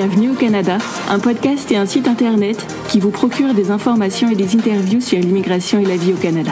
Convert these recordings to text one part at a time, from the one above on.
Bienvenue au Canada, un podcast et un site internet qui vous procure des informations et des interviews sur l'immigration et la vie au Canada.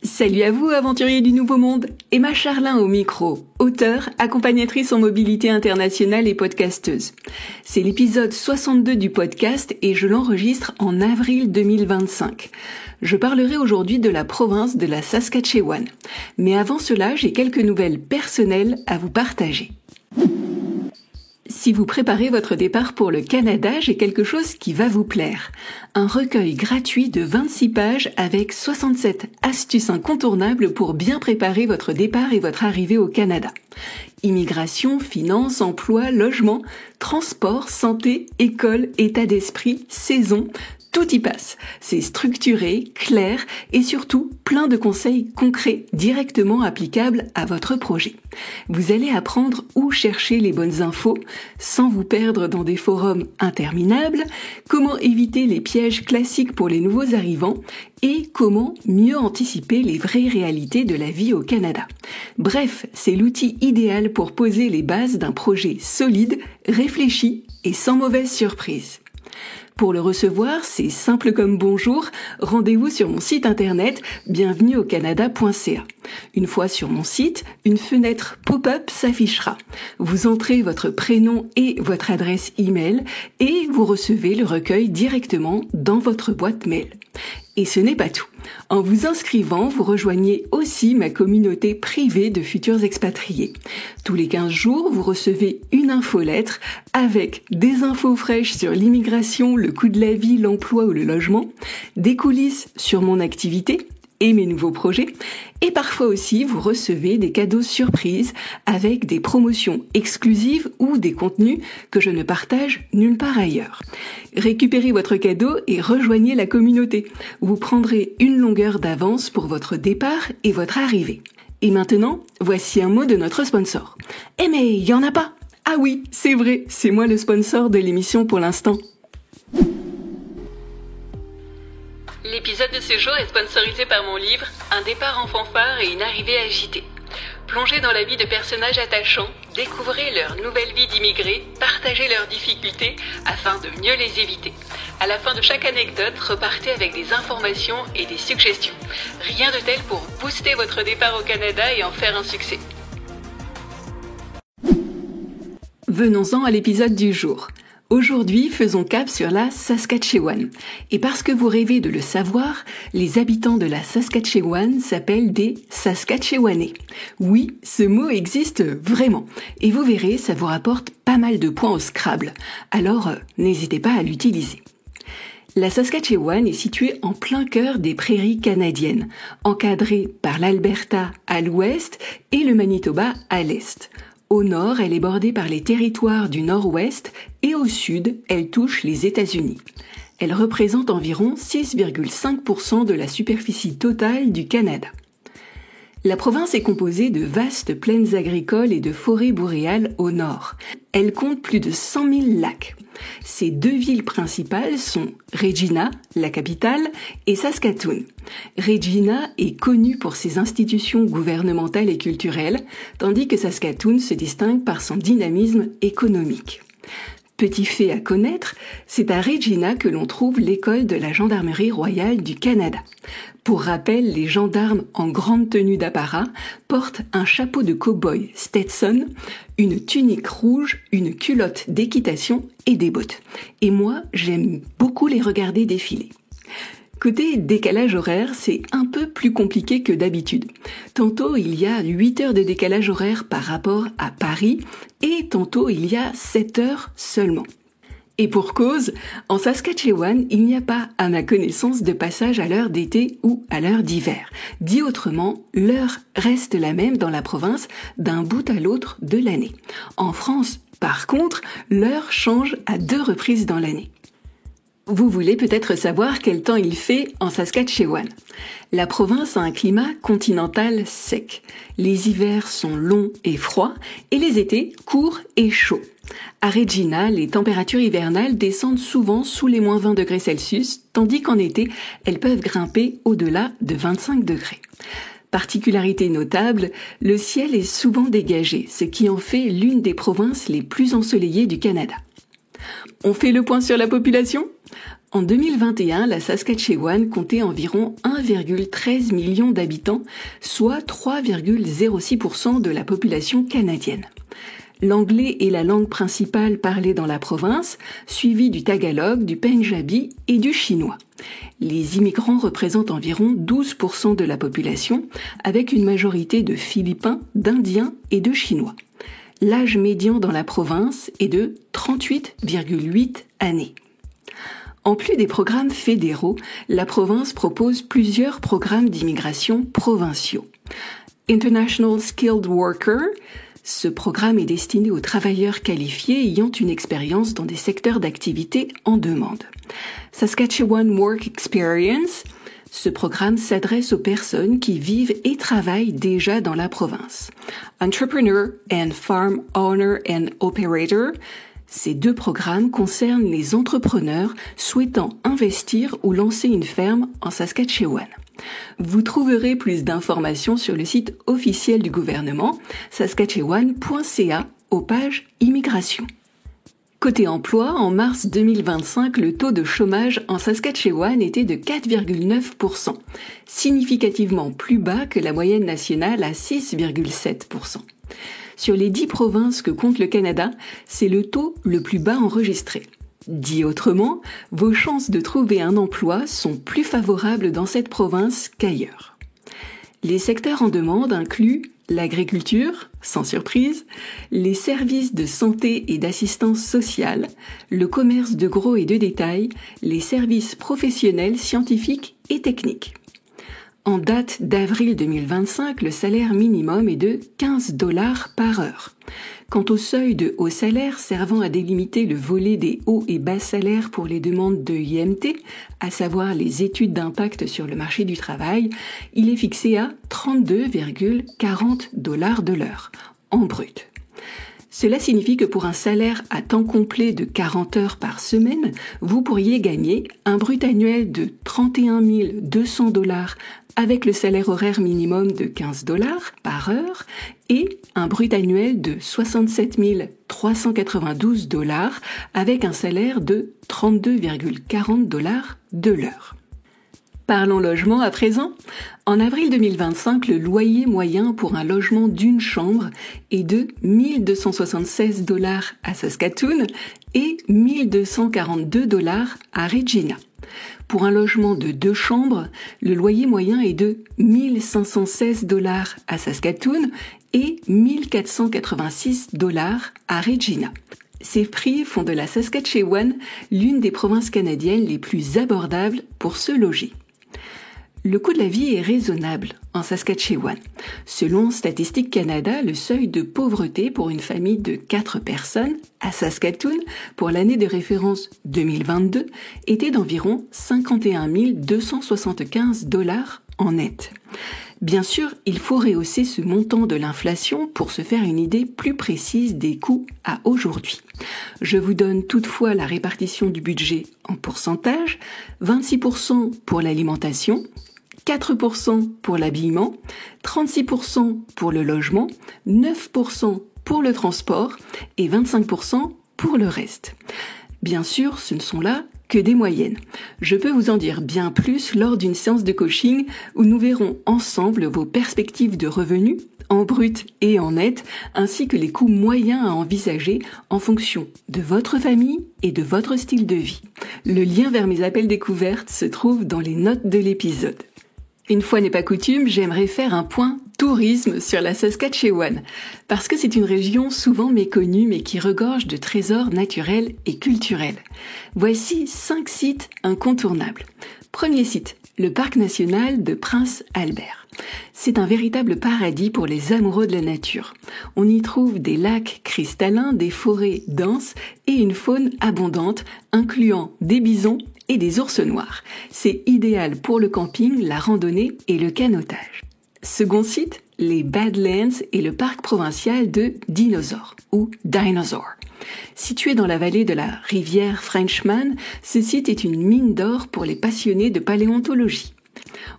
Salut à vous, aventuriers du Nouveau Monde! Emma Charlin au micro, auteure, accompagnatrice en mobilité internationale et podcasteuse. C'est l'épisode 62 du podcast et je l'enregistre en avril 2025. Je parlerai aujourd'hui de la province de la Saskatchewan. Mais avant cela, j'ai quelques nouvelles personnelles à vous partager. Si vous préparez votre départ pour le Canada, j'ai quelque chose qui va vous plaire. Un recueil gratuit de 26 pages avec 67 astuces incontournables pour bien préparer votre départ et votre arrivée au Canada. Immigration, finances, emploi, logement, transport, santé, école, état d'esprit, saison, tout y passe. C'est structuré, clair et surtout plein de conseils concrets directement applicables à votre projet. Vous allez apprendre où chercher les bonnes infos sans vous perdre dans des forums interminables, comment éviter les pièges classiques pour les nouveaux arrivants et comment mieux anticiper les vraies réalités de la vie au Canada. Bref, c'est l'outil idéal pour poser les bases d'un projet solide, réfléchi et sans mauvaise surprise. Pour le recevoir, c'est simple comme bonjour, rendez-vous sur mon site internet bienvenueaucanada.ca. Une fois sur mon site, une fenêtre pop-up s'affichera. Vous entrez votre prénom et votre adresse email et vous recevez le recueil directement dans votre boîte mail. Et ce n'est pas tout. En vous inscrivant, vous rejoignez aussi ma communauté privée de futurs expatriés. Tous les 15 jours, vous recevez une infolettre avec des infos fraîches sur l'immigration, le coût de la vie, l'emploi ou le logement, des coulisses sur mon activité et mes nouveaux projets, et parfois aussi vous recevez des cadeaux surprises avec des promotions exclusives ou des contenus que je ne partage nulle part ailleurs. Récupérez votre cadeau et rejoignez la communauté. Vous prendrez une longueur d'avance pour votre départ et votre arrivée. Et maintenant, voici un mot de notre sponsor. Eh mais il y en a pas! Ah oui, c'est vrai, c'est moi le sponsor de l'émission pour l'instant. L'épisode de ce jour est sponsorisé par mon livre « Un départ en fanfare et une arrivée agitée ». Plongez dans la vie de personnages attachants, découvrez leur nouvelle vie d'immigrés, partagez leurs difficultés afin de mieux les éviter. À la fin de chaque anecdote, repartez avec des informations et des suggestions. Rien de tel pour booster votre départ au Canada et en faire un succès. Venons-en à l'épisode du jour. Aujourd'hui, faisons cap sur la Saskatchewan. Et parce que vous rêvez de le savoir, les habitants de la Saskatchewan s'appellent des Saskatchewanais. Oui, ce mot existe vraiment. Et vous verrez, ça vous rapporte pas mal de points au Scrabble. Alors, n'hésitez pas à l'utiliser. La Saskatchewan est située en plein cœur des prairies canadiennes, encadrée par l'Alberta à l'ouest et le Manitoba à l'est. Au nord, elle est bordée par les territoires du nord-ouest et au sud, elle touche les États-Unis. Elle représente environ 6,5% de la superficie totale du Canada. La province est composée de vastes plaines agricoles et de forêts boréales au nord. Elle compte plus de 100 000 lacs. Ses deux villes principales sont Regina, la capitale, et Saskatoon. Regina est connue pour ses institutions gouvernementales et culturelles, tandis que Saskatoon se distingue par son dynamisme économique. Petit fait à connaître, c'est à Regina que l'on trouve l'école de la Gendarmerie royale du Canada. Pour rappel, les gendarmes en grande tenue d'apparat portent un chapeau de cow-boy Stetson, une tunique rouge, une culotte d'équitation et des bottes. Et moi, j'aime beaucoup les regarder défiler. Côté décalage horaire, c'est un peu plus compliqué que d'habitude. Tantôt, il y a 8 heures de décalage horaire par rapport à Paris et tantôt, il y a 7 heures seulement. Et pour cause, en Saskatchewan, il n'y a pas, à ma connaissance, de passage à l'heure d'été ou à l'heure d'hiver. Dit autrement, l'heure reste la même dans la province d'un bout à l'autre de l'année. En France, par contre, l'heure change à 2 reprises dans l'année. Vous voulez peut-être savoir quel temps il fait en Saskatchewan. La province a un climat continental sec. Les hivers sont longs et froids et les étés courts et chauds. À Regina, les températures hivernales descendent souvent sous les moins 20 degrés Celsius, tandis qu'en été, elles peuvent grimper au-delà de 25 degrés. Particularité notable, le ciel est souvent dégagé, ce qui en fait l'une des provinces les plus ensoleillées du Canada. On fait le point sur la population ? En 2021, la Saskatchewan comptait environ 1,13 million d'habitants, soit 3,06% de la population canadienne. L'anglais est la langue principale parlée dans la province, suivie du tagalog, du pendjabi et du chinois. Les immigrants représentent environ 12% de la population, avec une majorité de Philippins, d'Indiens et de Chinois. L'âge médian dans la province est de 38,8 années. En plus des programmes fédéraux, la province propose plusieurs programmes d'immigration provinciaux. International Skilled Worker, ce programme est destiné aux travailleurs qualifiés ayant une expérience dans des secteurs d'activité en demande. Saskatchewan Work Experience, ce programme s'adresse aux personnes qui vivent et travaillent déjà dans la province. Entrepreneur and Farm Owner and Operator, ces deux programmes concernent les entrepreneurs souhaitant investir ou lancer une ferme en Saskatchewan. Vous trouverez plus d'informations sur le site officiel du gouvernement, saskatchewan.ca, aux pages Immigration. Côté emploi, en mars 2025, le taux de chômage en Saskatchewan était de 4,9%, significativement plus bas que la moyenne nationale à 6,7%. Sur les 10 provinces que compte le Canada, c'est le taux le plus bas enregistré. Dit autrement, vos chances de trouver un emploi sont plus favorables dans cette province qu'ailleurs. Les secteurs en demande incluent l'agriculture, sans surprise, les services de santé et d'assistance sociale, le commerce de gros et de détail, les services professionnels, scientifiques et techniques. En date d'avril 2025, le salaire minimum est de 15 $ par heure. Quant au seuil de haut salaire servant à délimiter le volet des hauts et bas salaires pour les demandes de IMT, à savoir les études d'impact sur le marché du travail, il est fixé à 32,40 $ de l'heure, en brut. Cela signifie que pour un salaire à temps complet de 40 heures par semaine, vous pourriez gagner un brut annuel de 31 200 $ avec le salaire horaire minimum de 15 $ par heure et un brut annuel de 67 392 $ avec un salaire de 32,40 $ de l'heure. Parlons logement à présent. En avril 2025, le loyer moyen pour un logement d'une chambre est de 1 276 $ à Saskatoon et 1 242 $ à Regina. Pour un logement de 2 chambres, le loyer moyen est de 1 516 $ à Saskatoon et 1 486 $ à Regina. Ces prix font de la Saskatchewan l'une des provinces canadiennes les plus abordables pour se loger. Le coût de la vie est raisonnable en Saskatchewan. Selon Statistique Canada, le seuil de pauvreté pour une famille de 4 personnes à Saskatoon pour l'année de référence 2022 était d'environ 51 275 $ en net. Bien sûr, il faut rehausser ce montant de l'inflation pour se faire une idée plus précise des coûts à aujourd'hui. Je vous donne toutefois la répartition du budget en pourcentage, 26% pour l'alimentation, 4% pour l'habillement, 36% pour le logement, 9% pour le transport et 25% pour le reste. Bien sûr, ce ne sont là que des moyennes. Je peux vous en dire bien plus lors d'une séance de coaching où nous verrons ensemble vos perspectives de revenus en brut et en net, ainsi que les coûts moyens à envisager en fonction de votre famille et de votre style de vie. Le lien vers mes appels découvertes se trouve dans les notes de l'épisode. Une fois n'est pas coutume, j'aimerais faire un point tourisme sur la Saskatchewan, parce que c'est une région souvent méconnue mais qui regorge de trésors naturels et culturels. Voici 5 sites incontournables. Premier site, le parc national de Prince Albert. C'est un véritable paradis pour les amoureux de la nature. On y trouve des lacs cristallins, des forêts denses et une faune abondante, incluant des bisons et des ours noirs. C'est idéal pour le camping, la randonnée et le canotage. Second site, les Badlands et le parc provincial de Dinosaur ou Dinosaur. Situé dans la vallée de la rivière Frenchman, ce site est une mine d'or pour les passionnés de paléontologie.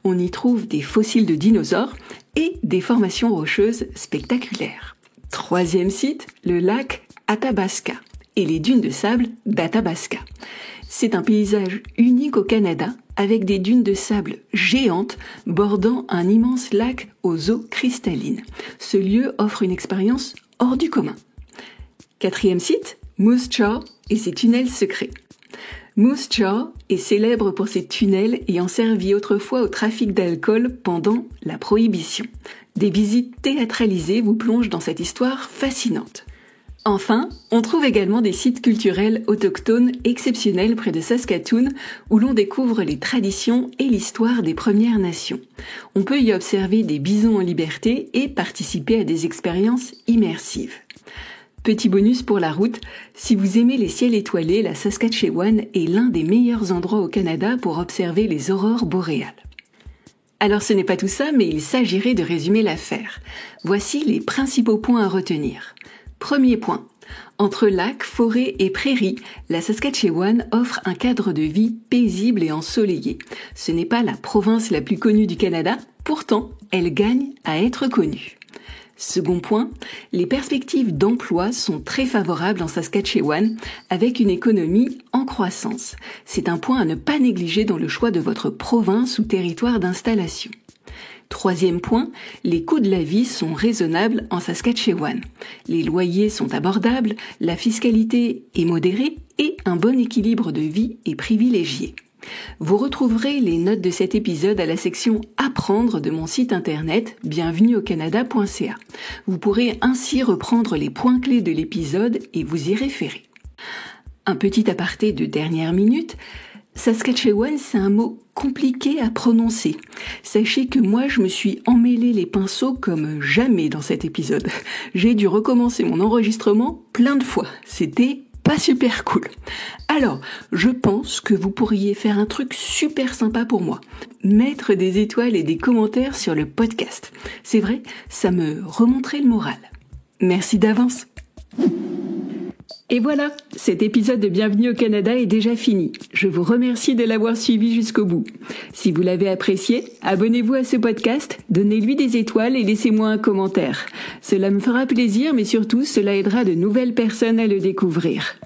On y trouve des fossiles de dinosaures et des formations rocheuses spectaculaires. Troisième site, le lac Athabasca et les dunes de sable d'Athabasca. C'est un paysage unique au Canada avec des dunes de sable géantes bordant un immense lac aux eaux cristallines. Ce lieu offre une expérience hors du commun. Quatrième site, Moose Jaw et ses tunnels secrets. Moose Jaw est célèbre pour ses tunnels ayant servi autrefois au trafic d'alcool pendant la Prohibition. Des visites théâtralisées vous plongent dans cette histoire fascinante. Enfin, on trouve également des sites culturels autochtones exceptionnels près de Saskatoon où l'on découvre les traditions et l'histoire des Premières Nations. On peut y observer des bisons en liberté et participer à des expériences immersives. Petit bonus pour la route, si vous aimez les ciels étoilés, la Saskatchewan est l'un des meilleurs endroits au Canada pour observer les aurores boréales. Alors ce n'est pas tout ça, mais il s'agirait de résumer l'affaire. Voici les principaux points à retenir. Premier point. Entre lacs, forêts et prairies, la Saskatchewan offre un cadre de vie paisible et ensoleillé. Ce n'est pas la province la plus connue du Canada, pourtant elle gagne à être connue. Second point, les perspectives d'emploi sont très favorables en Saskatchewan avec une économie en croissance. C'est un point à ne pas négliger dans le choix de votre province ou territoire d'installation. Troisième point, les coûts de la vie sont raisonnables en Saskatchewan. Les loyers sont abordables, la fiscalité est modérée et un bon équilibre de vie est privilégié. Vous retrouverez les notes de cet épisode à la section Apprendre de mon site internet bienvenueaucanada.ca. Vous pourrez ainsi reprendre les points clés de l'épisode et vous y référer. Un petit aparté de dernière minute. Saskatchewan, c'est un mot compliqué à prononcer. Sachez que moi, je me suis emmêlé les pinceaux comme jamais dans cet épisode. J'ai dû recommencer mon enregistrement plein de fois. C'était pas super cool. Alors, je pense que vous pourriez faire un truc super sympa pour moi. Mettre des étoiles et des commentaires sur le podcast. C'est vrai, ça me remonterait le moral. Merci d'avance. Et voilà, cet épisode de Bienvenue au Canada est déjà fini. Je vous remercie de l'avoir suivi jusqu'au bout. Si vous l'avez apprécié, abonnez-vous à ce podcast, donnez-lui des étoiles et laissez-moi un commentaire. Cela me fera plaisir, mais surtout, cela aidera de nouvelles personnes à le découvrir.